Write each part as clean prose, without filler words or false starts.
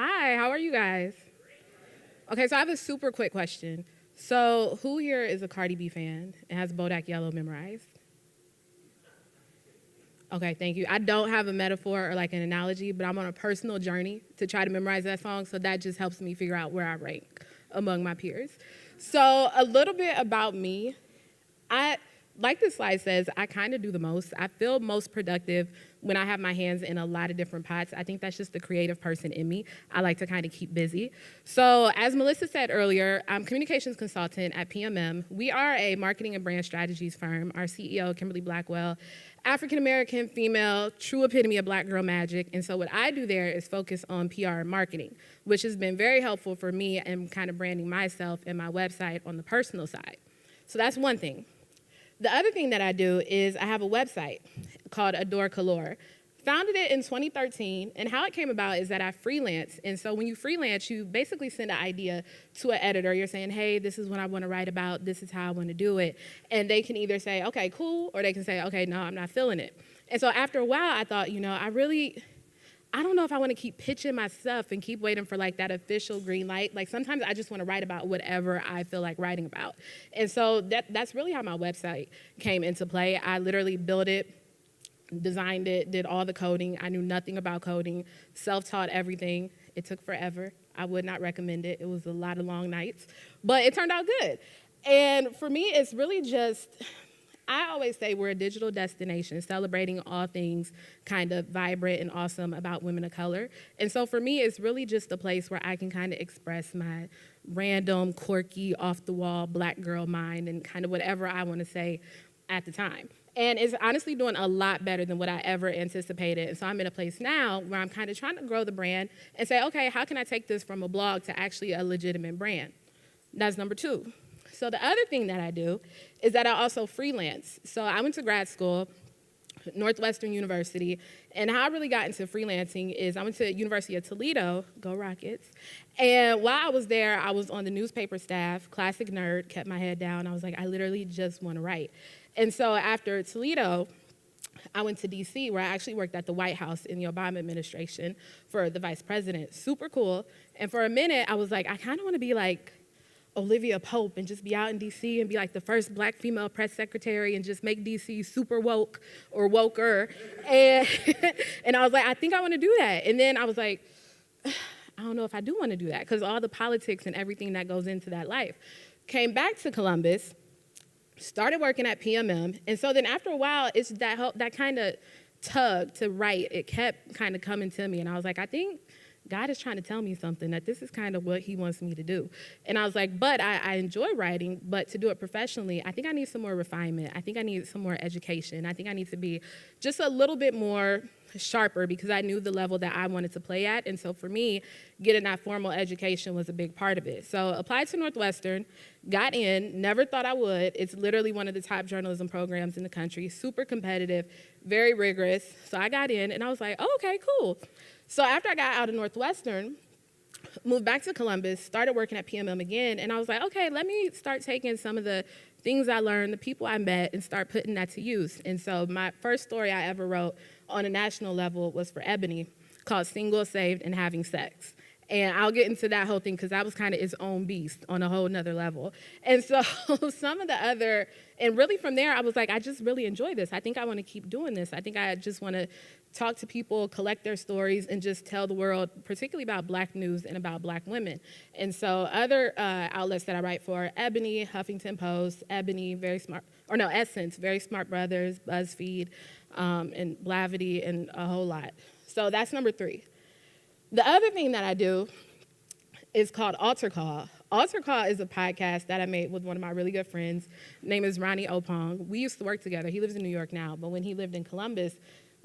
Hi, how are you guys? Okay, so I have a super quick question. So, who here is a Cardi B fan and has Bodak Yellow memorized? Okay, thank you. I don't have a metaphor or like an analogy, but I'm on a personal journey to try to memorize that song, so that just helps me figure out where I rank among my peers. So, a little bit about me. I like the slide says, I kind of do the most. I feel most productive when I have my hands in a lot of different pots. I think that's just the creative person in me. I like to kind of keep busy. So as Melissa said earlier, I'm communications consultant at PMM. We are a marketing and brand strategies firm. Our CEO, Kimberly Blackwell, African-American, female, true epitome of black girl magic. And so what I do there is focus on PR and marketing, which has been very helpful for me and kind of branding myself and my website on the personal side. So that's one thing. The other thing that I do is I have a website called Adore Color. Founded it in 2013, and how it came about is that I freelance. And so when you freelance, you basically send an idea to an editor. You're saying, hey, this is what I want to write about. This is how I want to do it. And they can either say, okay, cool, or they can say, okay, no, I'm not feeling it. And so after a while, I thought, I don't know if I want to keep pitching my stuff and keep waiting for like that official green light. Like sometimes I just want to write about whatever I feel like writing about. And so that's really how my website came into play. I literally built it, designed it, did all the coding. I knew nothing about coding, self-taught everything. It took forever. I would not recommend it. It was a lot of long nights, but it turned out good. And for me, it's really just, I always say we're a digital destination celebrating all things kind of vibrant and awesome about women of color. And so for me, it's really just a place where I can kind of express my random, quirky, off-the-wall black girl mind and kind of whatever I want to say at the time. And it's honestly doing a lot better than what I ever anticipated. And so I'm in a place now where I'm kind of trying to grow the brand and say, okay, how can I take this from a blog to actually a legitimate brand? That's number two. So the other thing that I do is that I also freelance. So I went to grad school, Northwestern University, and how I really got into freelancing is I went to University of Toledo, go Rockets, and while I was there, I was on the newspaper staff, classic nerd, kept my head down. I was like, I literally just want to write. And so after Toledo, I went to DC where I actually worked at the White House in the Obama administration for the vice president. Super cool. And for a minute, I was like, I kind of want to be like Olivia Pope and just be out in DC and be like the first black female press secretary and just make DC super woke or woker. And, and I was like, I think I want to do that. And then I was like, I don't know if I do want to do that because all the politics and everything that goes into that life. Came back to Columbus, started working at PMM. And so then after a while, it's that kind of tug to write. It kept kind of coming to me. And I was like, I think God is trying to tell me something, that this is kind of what he wants me to do. And I was like, but I enjoy writing, but to do it professionally, I think I need some more refinement. I think I need some more education. I think I need to be just a little bit more sharper because I knew the level that I wanted to play at. And so for me, getting that formal education was a big part of it. So applied to Northwestern, got in, never thought I would. It's literally one of the top journalism programs in the country, super competitive, very rigorous. So I got in and I was like, oh, okay, cool. So after I got out of Northwestern, moved back to Columbus, started working at PMM again, and I was like, okay, let me start taking some of the things I learned, the people I met, and start putting that to use. And so my first story I ever wrote on a national level was for Ebony, called Single, Saved, and Having Sex. And I'll get into that whole thing because that was kind of its own beast on a whole nother level. And so some of the other, and really from there, I was like, I just really enjoy this. I think I want to keep doing this. I think I just want to talk to people, collect their stories, and just tell the world, particularly about black news and about black women. And so other outlets that I write for, Ebony, Huffington Post, Ebony, Essence, Very Smart Brothers, BuzzFeed, and Blavity, and a whole lot. So that's number 3. The other thing that I do is called Altar Call. Altar Call is a podcast that I made with one of my really good friends. His name is Ronnie Opong. We used to work together. He lives in New York now, but when he lived in Columbus,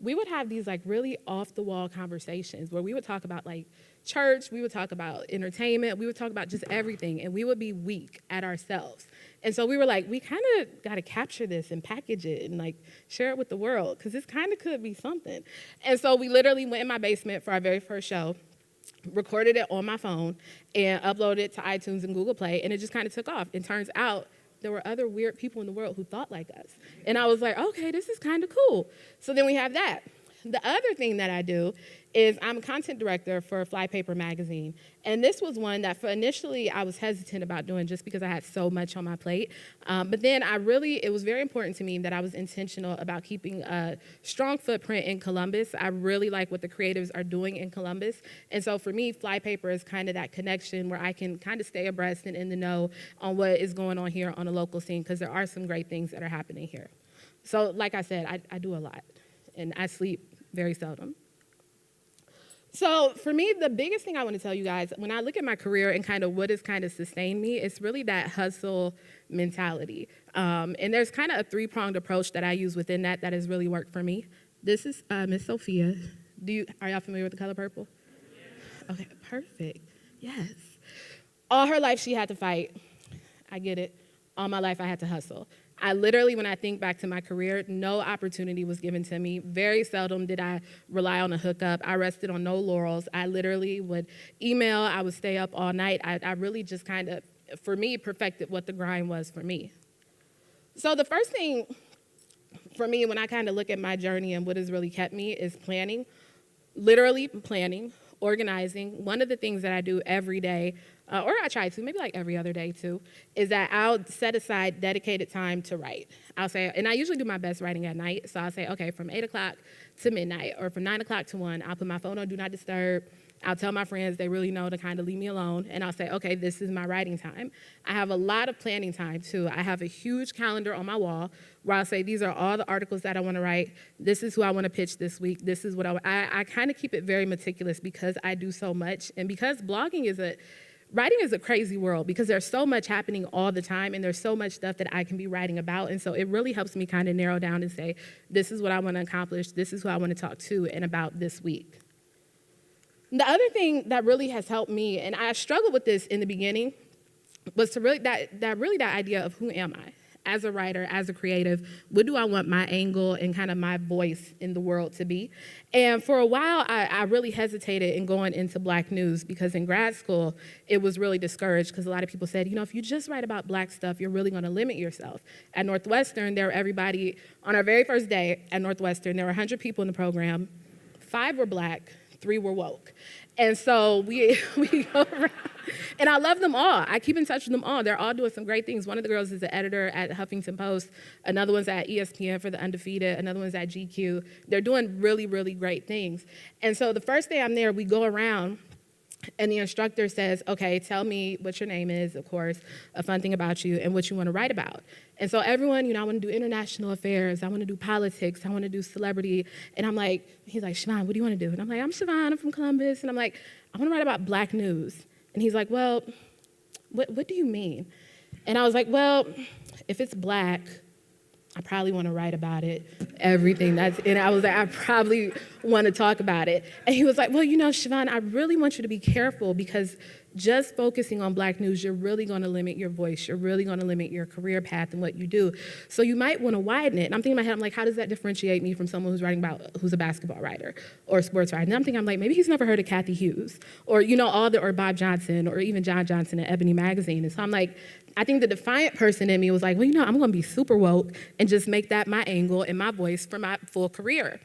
we would have these like really off-the-wall conversations where we would talk about like church, we would talk about entertainment, we would talk about just everything, and we would be weak at ourselves. And so we were like, we kind of got to capture this and package it and like share it with the world because this kind of could be something. And so we literally went in my basement for our very first show, recorded it on my phone, and uploaded it to iTunes and Google Play, and it just kind of took off. It turns out there were other weird people in the world who thought like us. And I was like, okay, this is kind of cool. So then we have that. The other thing that I do is I'm a content director for Flypaper magazine. And this was one that initially I was hesitant about doing just because I had so much on my plate. But then it was very important to me that I was intentional about keeping a strong footprint in Columbus. I really like what the creatives are doing in Columbus. And so for me, Flypaper is kind of that connection where I can kind of stay abreast and in the know on what is going on here on the local scene, because there are some great things that are happening here. So like I said, I do a lot, and I sleep very seldom. So for me, the biggest thing I want to tell you guys, when I look at my career and kind of what has kind of sustained me, it's really that hustle mentality. And there's kind of a three-pronged approach that I use within that has really worked for me. This is Miss Sophia. Are y'all familiar with the color purple? Okay, perfect. Yes. All her life she had to fight. I get it. All my life I had to hustle. I literally, when I think back to my career, no opportunity was given to me. Very seldom did I rely on a hookup. I rested on no laurels. I literally would email. I would stay up all night. I really just kind of, for me, perfected what the grind was for me. So the first thing for me when I kind of look at my journey and what has really kept me is planning. Literally planning, organizing. One of the things that I do every day, or I try to, maybe like every other day too, is that I'll set aside dedicated time to write. I'll say, and I usually do my best writing at night, so I'll say, okay, from 8 o'clock to midnight, or from 9 o'clock to 1, I'll put my phone on Do Not Disturb. I'll tell my friends, they really know to kind of leave me alone, and I'll say, okay, this is my writing time. I have a lot of planning time too. I have a huge calendar on my wall where I'll say, these are all the articles that I want to write. This is who I want to pitch this week. This is what I kind of keep it very meticulous because I do so much, and because writing is a crazy world because there's so much happening all the time and there's so much stuff that I can be writing about. And so it really helps me kind of narrow down and say, this is what I want to accomplish. This is who I want to talk to and about this week. The other thing that really has helped me, and I struggled with this in the beginning, was to really that idea of who am I? As a writer, as a creative, what do I want my angle and kind of my voice in the world to be? And for a while, I really hesitated in going into Black news because in grad school, it was really discouraged because a lot of people said, if you just write about Black stuff, you're really going to limit yourself. At Northwestern, on our very first day at Northwestern, there were 100 people in the program, 5 were Black, 3 were woke. And so we go around, and I love them all. I keep in touch with them all. They're all doing some great things. One of the girls is an editor at Huffington Post. Another one's at ESPN for The Undefeated. Another one's at GQ. They're doing really, really great things. And so the first day I'm there, we go around, and the instructor says, okay, tell me what your name is, of course, a fun thing about you, and what you want to write about. And so everyone, I want to do international affairs, I want to do politics, I want to do celebrity. And I'm like, he's like, Chevonne, what do you want to do? And I'm like, I'm Chevonne, I'm from Columbus. And I'm like, I want to write about Black news. And he's like, well, what do you mean? And I was like, well, if it's Black, I probably want to write about it, everything that's in it. I was like, I probably want to talk about it. And he was like, well, Chevonne, I really want you to be careful because just focusing on Black news, you're really going to limit your voice. You're really going to limit your career path and what you do. So you might want to widen it. And I'm thinking in my head, I'm like, how does that differentiate me from someone who's a basketball writer or a sports writer? And I'm like, maybe he's never heard of Kathy Hughes or, or Bob Johnson or even John Johnson at Ebony Magazine. And so I'm like, I think the defiant person in me was like, well, I'm going to be super woke and just make that my angle and my voice for my full career.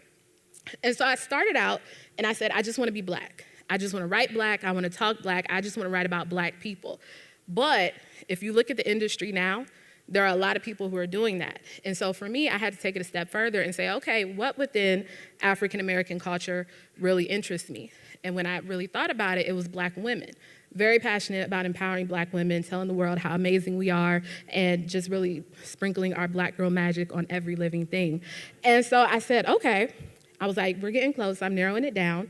And so I started out and I said, I just want to be Black. I just want to write Black. I want to talk Black. I just want to write about Black people. But if you look at the industry now, there are a lot of people who are doing that. And so for me, I had to take it a step further and say, okay, what within African-American culture really interests me? And when I really thought about it, it was Black women. Very passionate about empowering Black women, telling the world how amazing we are, and just really sprinkling our Black girl magic on every living thing. And so I said, okay. I was like, we're getting close. I'm narrowing it down.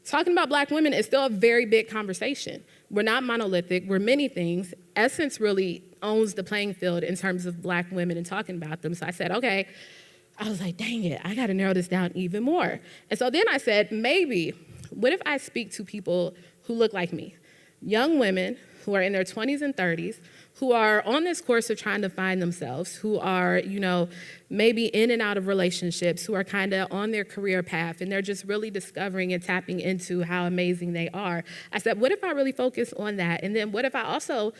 Talking about Black women is still a very big conversation. We're not monolithic. We're many things. Essence really owns the playing field in terms of Black women and talking about them. So I said, okay. I was like, dang it, I got to narrow this down even more. And so then I said, maybe, what if I speak to people who look like me? Young women who are in their 20s and 30s, who are on this course of trying to find themselves, who are, maybe in and out of relationships, who are kind of on their career path, and they're just really discovering and tapping into how amazing they are. I said, what if I really focus on that? And then what if I also,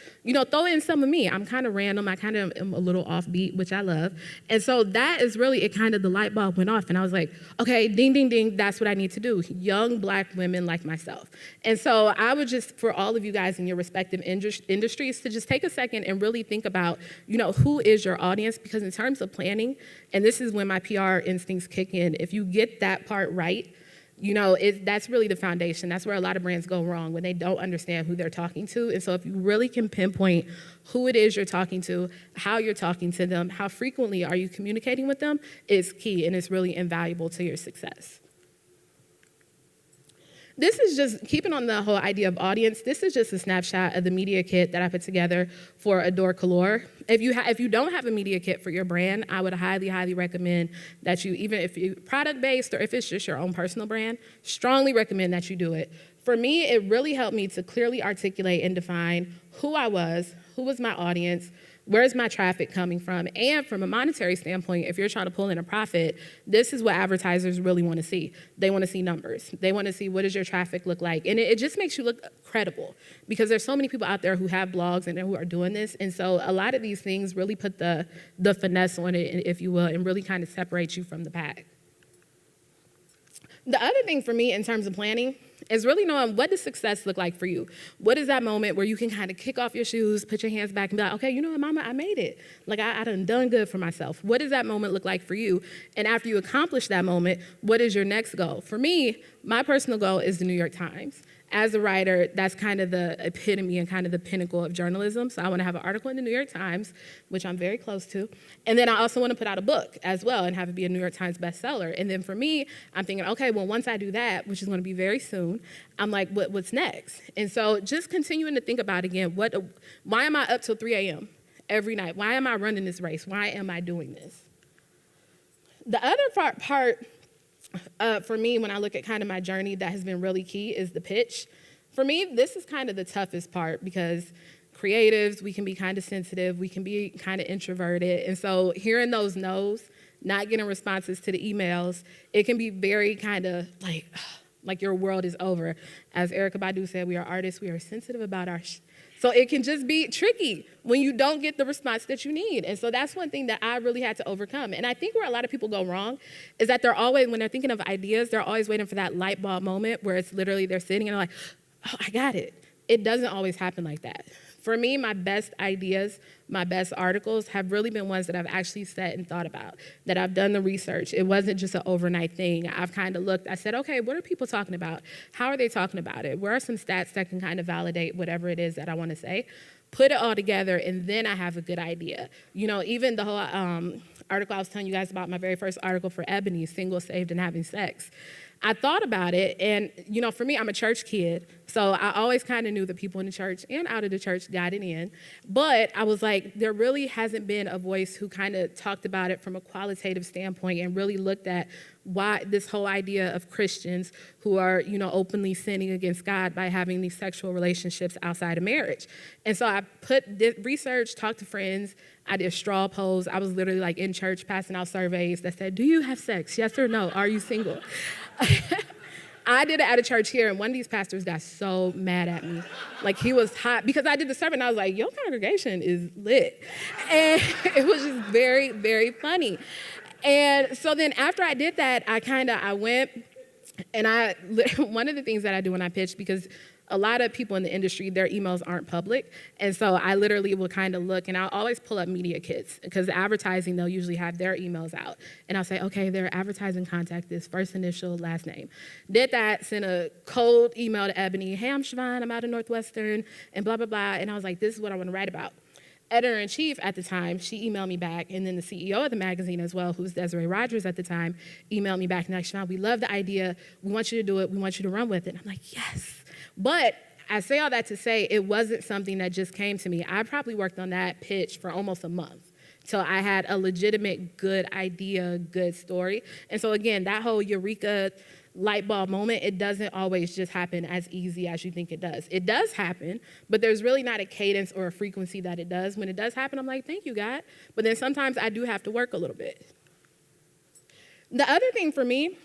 throw in some of me? I'm kind of random. I kind of am a little offbeat, which I love. And so that is really, it kind of, the light bulb went off, and I was like, okay, ding, ding, ding, that's what I need to do. Young Black women like myself. And so I would just, for all of you guys in your respective industries, to just take a second and really think about, who is your audience? Because in terms of planning, and this is when my PR instincts kick in, if you get that part right, that's really the foundation. That's where a lot of brands go wrong, when they don't understand who they're talking to. And so if you really can pinpoint who it is you're talking to, how you're talking to them, how frequently are you communicating with them, is key, and it's really invaluable to your success. This is just, keeping on the whole idea of audience, this is just a snapshot of the media kit that I put together for Adore Color. If you don't have a media kit for your brand, I would highly, highly recommend that you, even if you're product-based or if it's just your own personal brand, strongly recommend that you do it. For me, it really helped me to clearly articulate and define who I was, who was my audience, where's my traffic coming from? And from a monetary standpoint, if you're trying to pull in a profit, this is what advertisers really want to see. They want to see numbers. They want to see, what does your traffic look like? And it just makes you look credible, because there's so many people out there who have blogs and who are doing this. And so a lot of these things really put the finesse on it, if you will, and really kind of separate you from the pack. The other thing for me in terms of planning is really knowing, what does success look like for you? What is that moment where you can kind of kick off your shoes, put your hands back, and be like, okay, you know what, mama, I made it. Like, I done good for myself. What does that moment look like for you? And after you accomplish that moment, what is your next goal? For me, my personal goal is the New York Times. As a writer, that's kind of the epitome and kind of the pinnacle of journalism. So I want to have an article in the New York Times, which I'm very close to. And then I also want to put out a book as well and have it be a New York Times bestseller. And then for me, I'm thinking, okay, well, once I do that, which is going to be very soon, I'm like, what's next? And so just continuing to think about, again, why am I up till 3 a.m. every night? Why am I running this race? Why am I doing this? The other part for me, when I look at kind of my journey that has been really key, is the pitch. For me, this is kind of the toughest part, because creatives, we can be kind of sensitive, we can be kind of introverted. And so hearing those no's, not getting responses to the emails, it can be very kind of like your world is over. As Erykah Badu said, we are artists, we are sensitive about our so it can just be tricky when you don't get the response that you need. And so that's one thing that I really had to overcome. And I think where a lot of people go wrong is that they're always, when they're thinking of ideas, they're always waiting for that light bulb moment where it's literally they're sitting and they're like, oh, I got it. It doesn't always happen like that. For me, my best ideas, my best articles have really been ones that I've actually sat and thought about, that I've done the research. It wasn't just an overnight thing. I've kind of looked, I said, okay, what are people talking about? How are they talking about it? Where are some stats that can kind of validate whatever it is that I want to say? Put it all together, and then I have a good idea. Even the whole article I was telling you guys about, my very first article for Ebony, Single, Saved, and Having Sex. I thought about it, and for me, I'm a church kid, so I always kind of knew the people in the church and out of the church got it in. But I was like, there really hasn't been a voice who kind of talked about it from a qualitative standpoint and really looked at why this whole idea of Christians who are, openly sinning against God by having these sexual relationships outside of marriage. And so I did research, talked to friends. I did straw polls. I was literally like in church passing out surveys that said, do you have sex? Yes or no? Are you single? I did it at a church here, and one of these pastors got so mad at me. Like, he was hot, because I did the sermon, and I was like, your congregation is lit. And it was just very, very funny. And so then after I did that, I went, and one of the things that I do when I pitch, because a lot of people in the industry, their emails aren't public. And so I literally will kind of look, and I'll always pull up media kits, because advertising, they'll usually have their emails out. And I'll say, okay, their advertising contact is first initial, last name. Did that, sent a cold email to Ebony, hey, I'm Chevonne, I'm out of Northwestern, and blah, blah, blah. And I was like, this is what I want to write about. Editor-in-chief at the time, she emailed me back, and then the CEO of the magazine as well, who's Desiree Rogers at the time, emailed me back and like, Chevonne, we love the idea, we want you to do it, we want you to run with it. And I'm like, yes. But I say all that to say it wasn't something that just came to me. I probably worked on that pitch for almost a month till I had a legitimate good idea, good story. And so again, that whole eureka light bulb moment, it doesn't always just happen as easy as you think it does. It does happen, but there's really not a cadence or a frequency that it does. When it does happen, I'm like, thank you, God. But then sometimes I do have to work a little bit. The other thing for me,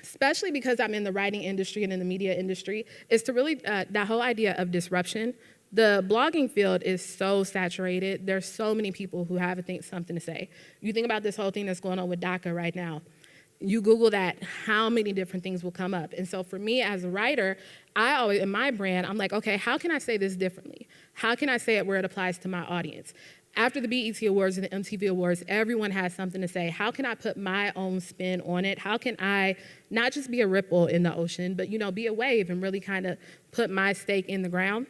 especially because I'm in the writing industry and in the media industry, is to really, that whole idea of disruption. The blogging field is so saturated. There's so many people who have something to say. You think about this whole thing that's going on with DACA right now. You Google that, how many different things will come up? And so for me as a writer, I always, in my brand, I'm like, okay, how can I say this differently? How can I say it where it applies to my audience? After the BET Awards and the MTV Awards, everyone has something to say. How can I put my own spin on it? How can I not just be a ripple in the ocean, but be a wave and really kind of put my stake in the ground?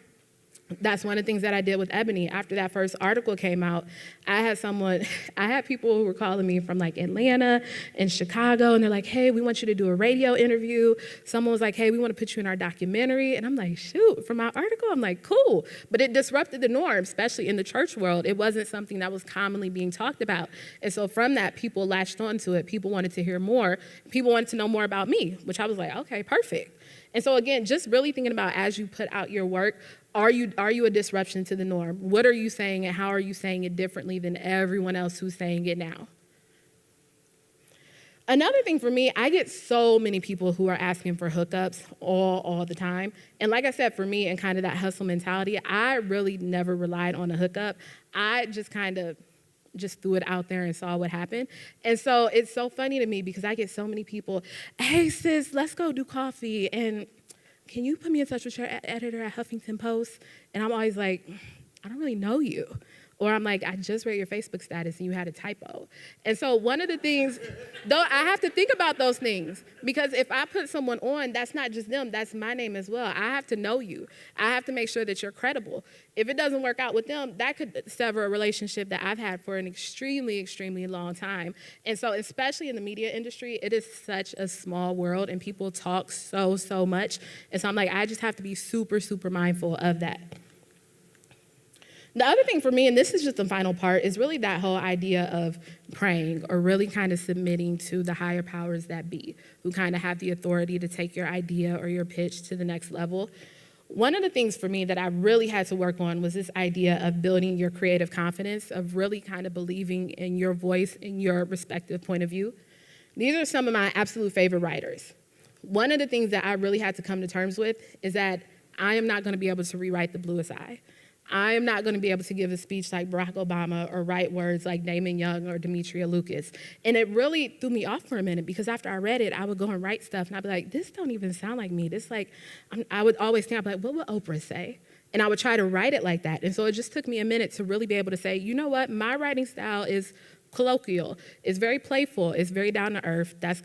That's one of the things that I did with Ebony. After that first article came out, I had people who were calling me from like Atlanta and Chicago, and they're like, hey, we want you to do a radio interview. Someone was like, hey, we want to put you in our documentary. And I'm like, shoot, for my article? I'm like, cool. But it disrupted the norm, especially in the church world. It wasn't something that was commonly being talked about. And so from that, people latched onto it. People wanted to hear more. People wanted to know more about me, which I was like, okay, perfect. And so again, just really thinking about as you put out your work, are you a disruption to the norm? What are you saying and how are you saying it differently than everyone else who's saying it now? Another thing for me, I get so many people who are asking for hookups all the time. And like I said, for me and kind of that hustle mentality, I really never relied on a hookup. I just kind of just threw it out there and saw what happened. And so it's so funny to me because I get so many people, hey sis, let's go do coffee. And can you put me in touch with your editor at Huffington Post? And I'm always like, I don't really know you. Or I'm like, I just read your Facebook status and you had a typo. And so one of the things, though, I have to think about those things because if I put someone on, that's not just them, that's my name as well. I have to know you. I have to make sure that you're credible. If it doesn't work out with them, that could sever a relationship that I've had for an extremely, extremely long time. And so especially in the media industry, it is such a small world and people talk so much. And so I'm like, I just have to be super, super mindful of that. The other thing for me, and this is just the final part, is really that whole idea of praying or really kind of submitting to the higher powers that be, who kind of have the authority to take your idea or your pitch to the next level. One of the things for me that I really had to work on was this idea of building your creative confidence, of really kind of believing in your voice and your respective point of view. These are some of my absolute favorite writers. One of the things that I really had to come to terms with is that I am not going to be able to rewrite The Bluest Eye. I am not going to be able to give a speech like Barack Obama or write words like Damon Young or Demetria Lucas. And it really threw me off for a minute because after I read it, I would go and write stuff and I'd be like, this don't even sound like me. I would always think, I'd be like, what would Oprah say? And I would try to write it like that. And so it just took me a minute to really be able to say, you know what, my writing style is colloquial. It's very playful. It's very down to earth. That's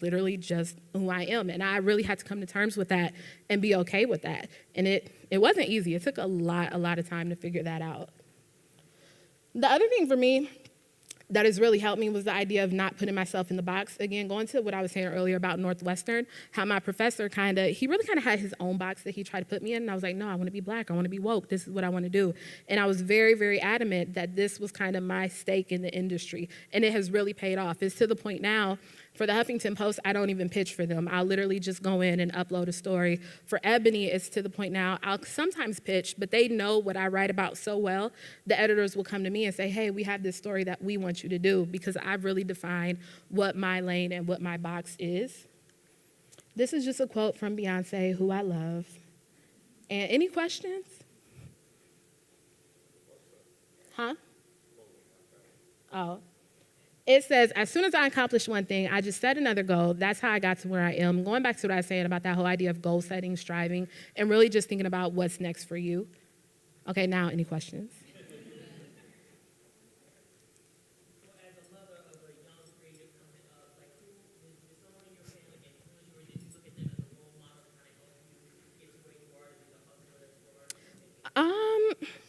literally just who I am. And I really had to come to terms with that and be okay with that. And it wasn't easy. It took a lot of time to figure that out. The other thing for me that has really helped me was the idea of not putting myself in the box. Again, going to what I was saying earlier about Northwestern, how my professor he really had his own box that he tried to put me in. And I was like, no, I want to be Black. I want to be woke. This is what I want to do. And I was very, very adamant that this was kind of my stake in the industry. And it has really paid off. It's to the point now, for the Huffington Post, I don't even pitch for them. I'll literally just go in and upload a story. For Ebony, it's to the point now, I'll sometimes pitch, but they know what I write about so well, the editors will come to me and say, hey, we have this story that we want you to do, because I've really defined what my lane and what my box is. This is just a quote from Beyonce, who I love. And any questions? Huh? Oh. It says, as soon as I accomplish one thing, I just set another goal. That's how I got to where I am. Going back to what I was saying about that whole idea of goal setting, striving, and really just thinking about what's next for you. Okay, now, any questions?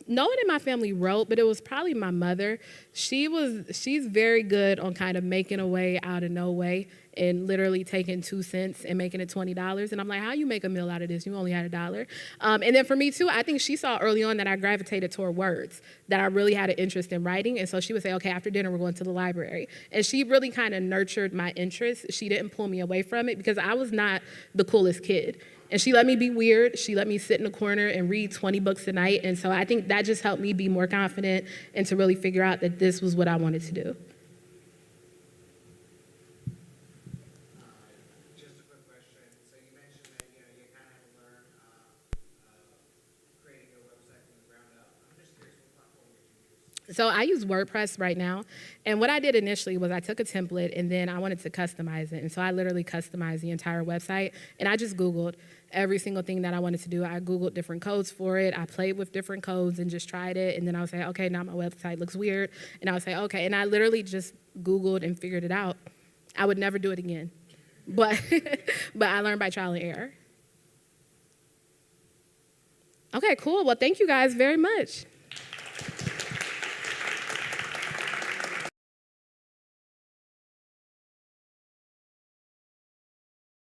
no one in my family wrote, but it was probably my mother. She's very good on kind of making a way out of no way and literally taking 2 cents and making it $20. And I'm like, how you make a meal out of this? You only had $1. And then for me too, I think she saw early on that I gravitated toward words, that I really had an interest in writing. And so she would say, okay, after dinner, we're going to the library. And she really kind of nurtured my interest. She didn't pull me away from it because I was not the coolest kid. And she let me be weird. She let me sit in a corner and read 20 books a night. And so I think that just helped me be more confident and to really figure out that this was what I wanted to do. Just a quick question. So you mentioned that you kind of had to learn creating your website from the ground up. I'm just curious, what platform did you use? So I use WordPress right now. And what I did initially was I took a template and then I wanted to customize it. And so I literally customized the entire website. And I just Googled every single thing that I wanted to do. I Googled different codes for it. I played with different codes and just tried it. And then I would say, okay, now my website looks weird. And I would say, okay. And I literally just Googled and figured it out. I would never do it again. But, but I learned by trial and error. Okay, cool. Well, thank you guys very much.